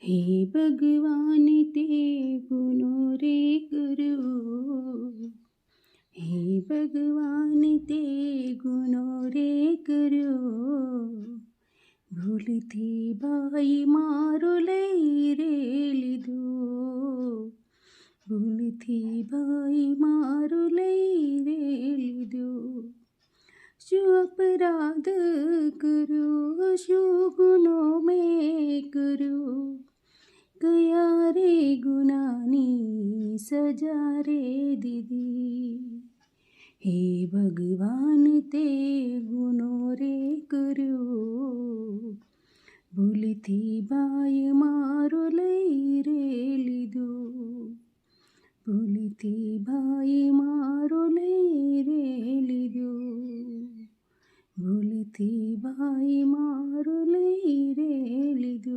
हे भगवान ते गुनो रे करो, हे भगवान ते गुनो रे करो, ભૂલથી બાઈ મારો લઈ રે લીધો, ભૂલથી બાઈ મારો લઈ રે લીધો. શું અપરાધ કર્યો, શું ગુનો મેં કર્યો, કયા રે ગુનાની સજા રે દીધી. હે ભગવાન તે ગુનો રે કર્યો, ભૂલથી બાઈ મારો લઈ રે લીધો, ભૂલથી બાઈ મારો લઈ રે લીધો, ભૂલથી બાઈ મારો લઈ રે લીધો.